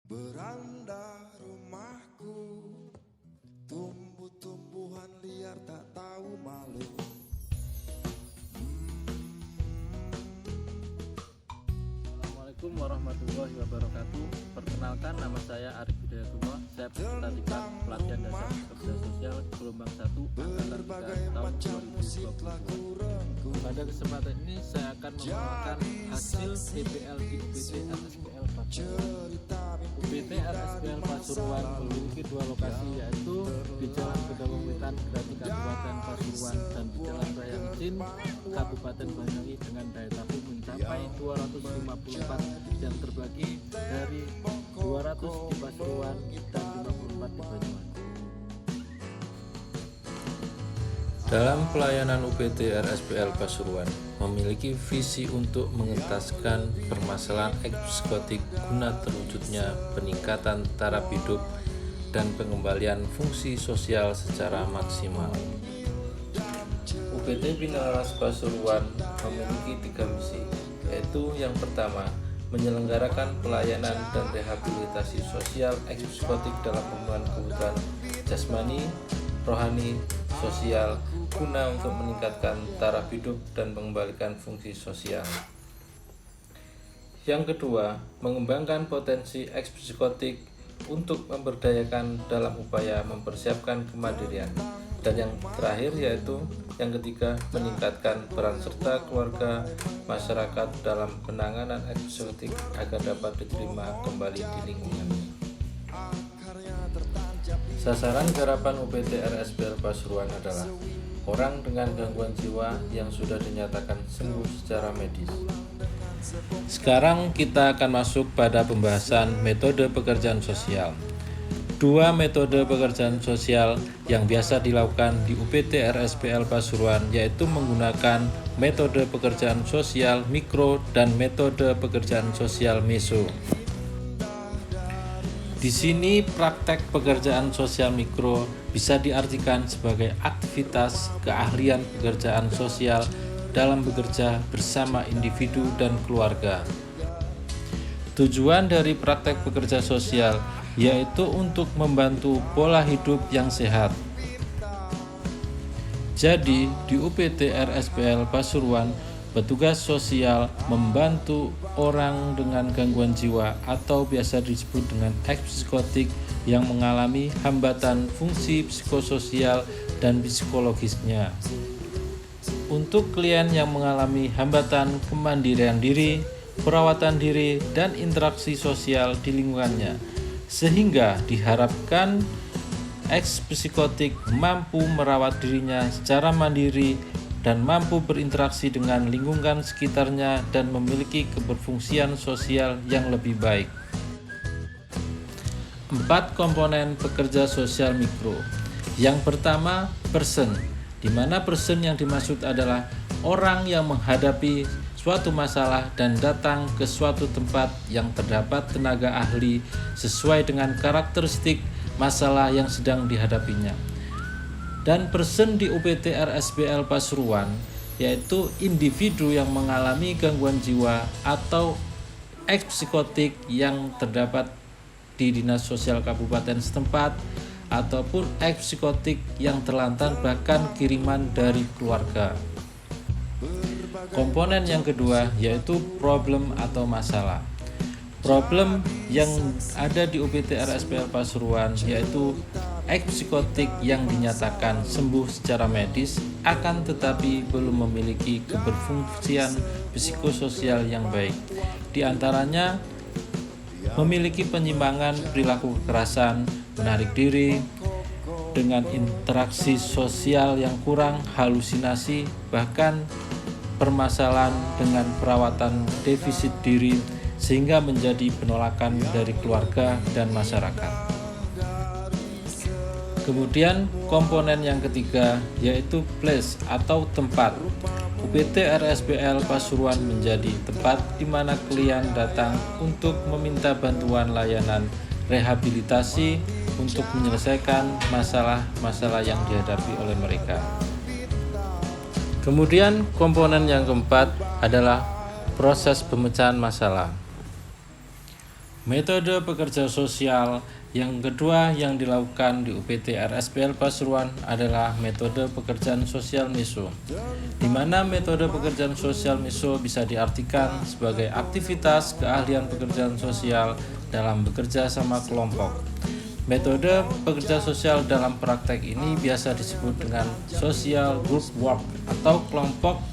Beranda rumahku, tumbuh-tumbuhan liar tak tahu malu. Assalamualaikum warahmatullahi wabarakatuh. Perkenalkan, nama saya Arif Hidayatullah. Saya peserta tingkat pelatihan dasar kerja sosial gelombang 1 angkatan 3 tahun 2022. Pada kesempatan ini saya akan memaparkan hasil PPL di UPT RSPL Pasuruan. UPT RSPL Pasuruan memiliki dua lokasi, yaitu di Jalan Gedawang Wetan, Grati Kabupaten Pasuruan, dan di Jalan Raya Mesin, Kabupaten Banyuwangi, dengan daya tampung mencapai 254 yang terbagi dari 200 di Pasuruan dan 54 di Banyuwangi. Dalam pelayanan UPT RSPL Pasuruan memiliki visi untuk mengentaskan permasalahan psikotik guna terwujudnya peningkatan taraf hidup dan pengembalian fungsi sosial secara maksimal. UPT Binalaras Pasuruan memiliki 3 misi, yaitu yang pertama, menyelenggarakan pelayanan dan rehabilitasi sosial psikotik dalam pemenuhan kebutuhan jasmani, rohani, sosial guna untuk meningkatkan taraf hidup dan mengembalikan fungsi sosial. Yang kedua, mengembangkan potensi psikotik untuk memberdayakan dalam upaya mempersiapkan kemandirian. Dan yang terakhir, yaitu yang ketiga, meningkatkan peran serta keluarga masyarakat dalam penanganan psikotik agar dapat diterima kembali di lingkungannya. Sasaran garapan UPT RSPL Pasuruan adalah orang dengan gangguan jiwa yang sudah dinyatakan sembuh secara medis. Sekarang kita akan masuk pada pembahasan metode pekerjaan sosial. Dua metode pekerjaan sosial yang biasa dilakukan di UPT RSPL Pasuruan, yaitu menggunakan metode pekerjaan sosial mikro dan metode pekerjaan sosial meso. Di sini praktek pekerjaan sosial mikro bisa diartikan sebagai aktivitas keahlian pekerjaan sosial dalam bekerja bersama individu dan keluarga. Tujuan dari praktek pekerja sosial yaitu untuk membantu pola hidup yang sehat. Jadi, di UPT RSPL Pasuruan, petugas sosial membantu orang dengan gangguan jiwa atau biasa disebut dengan psikotik yang mengalami hambatan fungsi psikososial dan psikologisnya. Untuk klien yang mengalami hambatan kemandirian diri, perawatan diri, dan interaksi sosial di lingkungannya, sehingga diharapkan psikotik mampu merawat dirinya secara mandiri dan mampu berinteraksi dengan lingkungan sekitarnya dan memiliki keberfungsian sosial yang lebih baik. 4 komponen pekerja sosial mikro. Yang pertama, person, di mana person yang dimaksud adalah orang yang menghadapi suatu masalah dan datang ke suatu tempat yang terdapat tenaga ahli sesuai dengan karakteristik masalah yang sedang dihadapinya. Dan person di UPT RSPL Pasuruan yaitu individu yang mengalami gangguan jiwa atau psikotik yang terdapat di Dinas Sosial Kabupaten setempat ataupun psikotik yang terlantar bahkan kiriman dari keluarga. Komponen yang kedua yaitu problem atau masalah. Problem yang ada di UPT RSPL Pasuruan yaitu psikotik yang dinyatakan sembuh secara medis akan tetapi belum memiliki keberfungsian psikososial yang baik. Di antaranya memiliki penyimpangan perilaku kekerasan, menarik diri, dengan interaksi sosial yang kurang, halusinasi, bahkan permasalahan dengan perawatan defisit diri sehingga menjadi penolakan dari keluarga dan masyarakat. Kemudian komponen yang ketiga yaitu place atau tempat. UPT RSPL Pasuruan menjadi tempat di mana klien datang untuk meminta bantuan layanan rehabilitasi untuk menyelesaikan masalah-masalah yang dihadapi oleh mereka. Kemudian komponen yang keempat adalah proses pemecahan masalah. Metode pekerja sosial yang kedua yang dilakukan di UPT RSPL Pasuruan adalah metode pekerjaan sosial MESO, di mana metode pekerjaan sosial MESO bisa diartikan sebagai aktivitas keahlian pekerjaan sosial dalam bekerja sama kelompok. Metode pekerja sosial dalam praktek ini biasa disebut dengan social group work atau kelompok.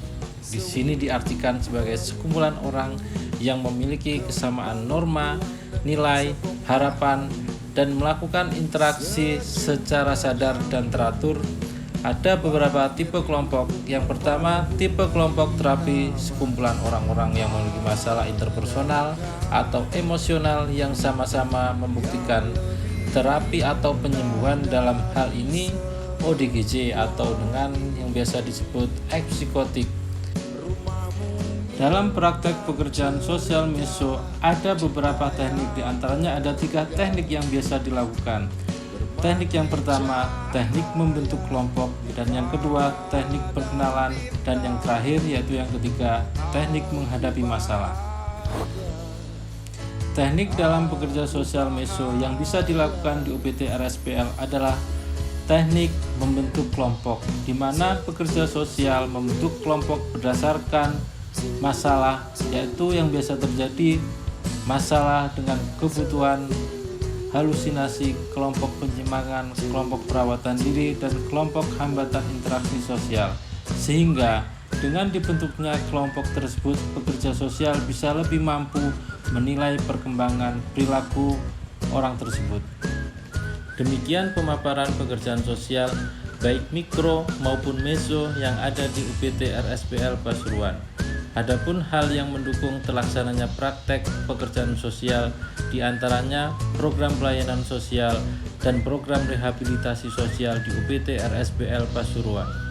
Di sini diartikan sebagai sekumpulan orang yang memiliki kesamaan norma, nilai, harapan, dan melakukan interaksi secara sadar dan teratur. Ada beberapa tipe kelompok. Yang pertama, tipe kelompok terapi, sekumpulan orang-orang yang memiliki masalah interpersonal atau emosional yang sama-sama membuktikan terapi atau penyembuhan, dalam hal ini ODGJ atau dengan yang biasa disebut psikotik. Dalam praktek pekerjaan sosial MESO ada beberapa teknik, diantaranya ada 3 teknik yang biasa dilakukan. Teknik yang pertama, teknik membentuk kelompok, dan yang kedua, teknik perkenalan, dan yang terakhir yaitu yang ketiga, teknik menghadapi masalah. Teknik dalam pekerja sosial MESO yang bisa dilakukan di UPT RSPL adalah teknik membentuk kelompok, di mana pekerja sosial membentuk kelompok berdasarkan masalah, yaitu yang biasa terjadi masalah dengan kebutuhan, halusinasi, kelompok penyemangat, kelompok perawatan diri, dan kelompok hambatan interaksi sosial. Sehingga dengan dibentuknya kelompok tersebut, pekerja sosial bisa lebih mampu menilai perkembangan perilaku orang tersebut. Demikian pemaparan pekerjaan sosial baik mikro maupun meso yang ada di UPT RSPL Pasuruan. Adapun hal yang mendukung terlaksananya praktek pekerjaan sosial diantaranya program pelayanan sosial dan program rehabilitasi sosial di UPT RSPL Pasuruan.